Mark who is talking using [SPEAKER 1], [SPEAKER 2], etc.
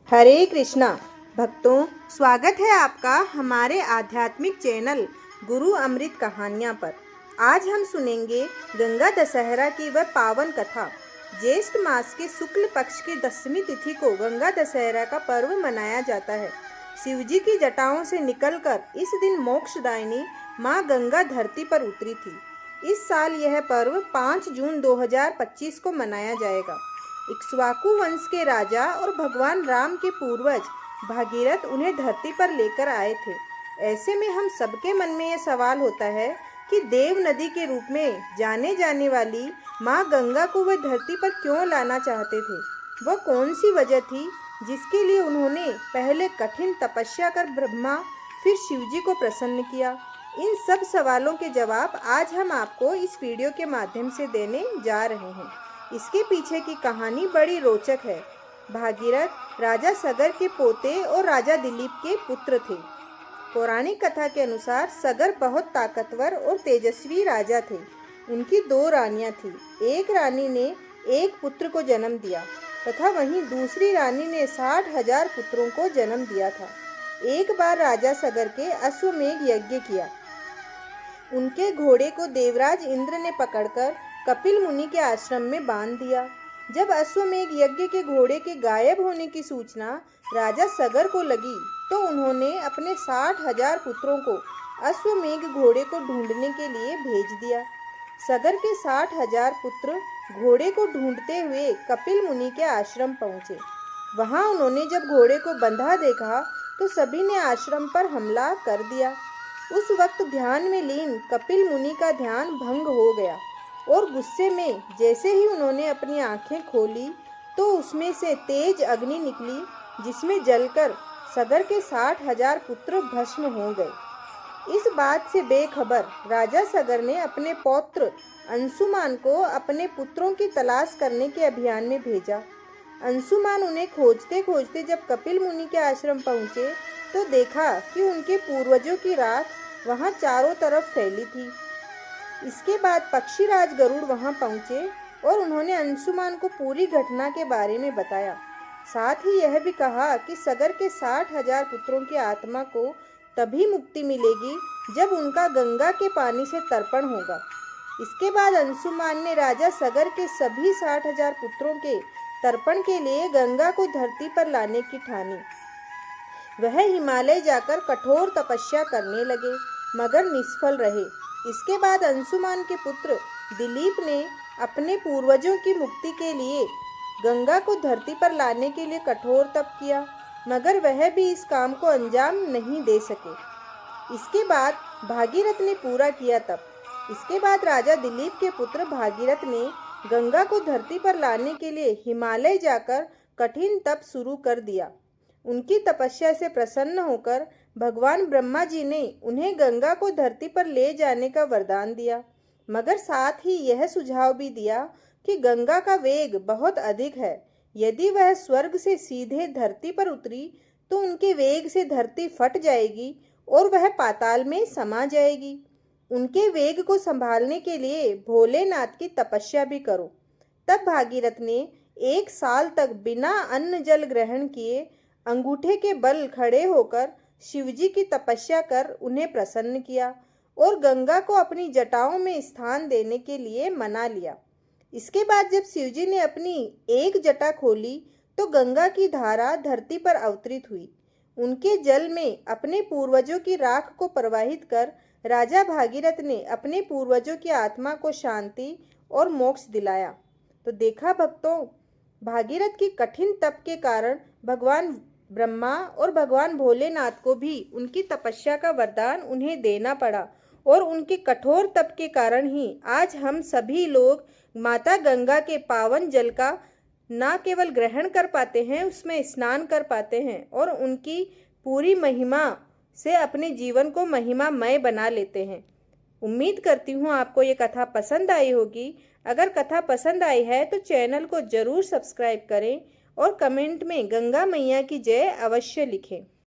[SPEAKER 1] हरे कृष्णा भक्तों, स्वागत है आपका हमारे आध्यात्मिक चैनल गुरु अमृत कहानियाँ पर। आज हम सुनेंगे गंगा दशहरा की वह पावन कथा। ज्येष्ठ मास के शुक्ल पक्ष की 10वीं तिथि को गंगा दशहरा का पर्व मनाया जाता है। शिवजी की जटाओं से निकलकर इस दिन मोक्षदायिनी माँ गंगा धरती पर उतरी थी। इस साल यह पर्व 5 जून 2025 को मनाया जाएगा। इक्ष्वाकु वंश के राजा और भगवान राम के पूर्वज भागीरथ उन्हें धरती पर लेकर आए थे। ऐसे में हम सबके मन में यह सवाल होता है कि देव नदी के रूप में जाने जाने वाली माँ गंगा को वह धरती पर क्यों लाना चाहते थे। वह कौन सी वजह थी जिसके लिए उन्होंने पहले कठिन तपस्या कर ब्रह्मा फिर शिवजी को प्रसन्न किया। इन सब सवालों के जवाब आज हम आपको इस वीडियो के माध्यम से देने जा रहे हैं। इसके पीछे की कहानी बड़ी रोचक है। भागीरथ राजा सगर के पोते और राजा दिलीप के पुत्र थे। पौराणिक कथा के अनुसार सगर बहुत ताकतवर और तेजस्वी राजा थे। उनकी 2 रानियां थीं। एक रानी ने एक पुत्र को जन्म दिया तथा वहीं दूसरी रानी ने 60,000 पुत्रों को जन्म दिया था। एक बार राजा सगर के अश्वमेघ यज्ञ किया। उनके घोड़े को देवराज इंद्र ने पकड़कर कपिल मुनि के आश्रम में बांध दिया। जब अश्वमेघ यज्ञ के घोड़े के गायब होने की सूचना राजा सगर को लगी तो उन्होंने अपने 60,000 पुत्रों को अश्वमेघ घोड़े को ढूंढने के लिए भेज दिया। सगर के 60,000 पुत्र घोड़े को ढूंढते हुए कपिल मुनि के आश्रम पहुंचे। वहां उन्होंने जब घोड़े को बंधा देखा तो सभी ने आश्रम पर हमला कर दिया। उस वक्त ध्यान में लीन कपिल मुनि का ध्यान भंग हो गया और गुस्से में जैसे ही उन्होंने अपनी आंखें खोली तो उसमें से तेज अग्नि निकली जिसमें जलकर सगर के 60,000 पुत्र भस्म हो गए। इस बात से बेखबर राजा सगर ने अपने पौत्र अंशुमान को अपने पुत्रों की तलाश करने के अभियान में भेजा। अंशुमान उन्हें खोजते खोजते जब कपिल मुनि के आश्रम पहुंचे तो देखा कि उनके पूर्वजों की राख वहां चारों तरफ फैली थी। इसके बाद पक्षीराज गरुड़ वहां पहुंचे और उन्होंने अंशुमान को पूरी घटना के बारे में बताया। साथ ही यह भी कहा कि सगर के 60,000 पुत्रों की आत्मा को तभी मुक्ति मिलेगी जब उनका गंगा के पानी से तर्पण होगा। इसके बाद अंशुमान ने राजा सगर के सभी 60,000 पुत्रों के तर्पण के लिए गंगा को धरती पर लाने की ठानी। वह हिमालय जाकर कठोर तपस्या करने लगे मगर निष्फल रहे। इसके बाद अंशुमान के पुत्र दिलीप ने अपने पूर्वजों की मुक्ति के लिए गंगा को धरती पर लाने के लिए कठोर तप किया मगर वह भी इस काम को अंजाम नहीं दे सके। इसके बाद भागीरथ ने पूरा किया तप। इसके बाद राजा दिलीप के पुत्र भागीरथ ने गंगा को धरती पर लाने के लिए हिमालय जाकर कठिन तप शुरू कर दिया। उनकी तपस्या से प्रसन्न होकर भगवान ब्रह्मा जी ने उन्हें गंगा को धरती पर ले जाने का वरदान दिया मगर साथ ही यह सुझाव भी दिया कि गंगा का वेग बहुत अधिक है। यदि वह स्वर्ग से सीधे धरती पर उतरी तो उनके वेग से धरती फट जाएगी और वह पाताल में समा जाएगी। उनके वेग को संभालने के लिए भोलेनाथ की तपस्या भी करो। तब भागीरथ ने 1 साल तक बिना अन्न जल ग्रहण किए अंगूठे के बल खड़े होकर शिवजी की तपस्या कर उन्हें प्रसन्न किया और गंगा को अपनी जटाओं में स्थान देने के लिए मना लिया। इसके बाद जब शिवजी ने अपनी एक जटा खोली तो गंगा की धारा धरती पर अवतरित हुई। उनके जल में अपने पूर्वजों की राख को प्रवाहित कर राजा भागीरथ ने अपने पूर्वजों की आत्मा को शांति और मोक्ष दिलाया। तो देखा भक्तों, भागीरथ की कठिन तप के कारण भगवान ब्रह्मा और भगवान भोलेनाथ को भी उनकी तपस्या का वरदान उन्हें देना पड़ा और उनके कठोर तप के कारण ही आज हम सभी लोग माता गंगा के पावन जल का न केवल ग्रहण कर पाते हैं, उसमें स्नान कर पाते हैं और उनकी पूरी महिमा से अपने जीवन को महिमामय बना लेते हैं। उम्मीद करती हूँ आपको ये कथा पसंद आई होगी। अगर कथा पसंद आई है तो चैनल को जरूर सब्सक्राइब करें और कमेंट में गंगा मैया की जय अवश्य लिखें।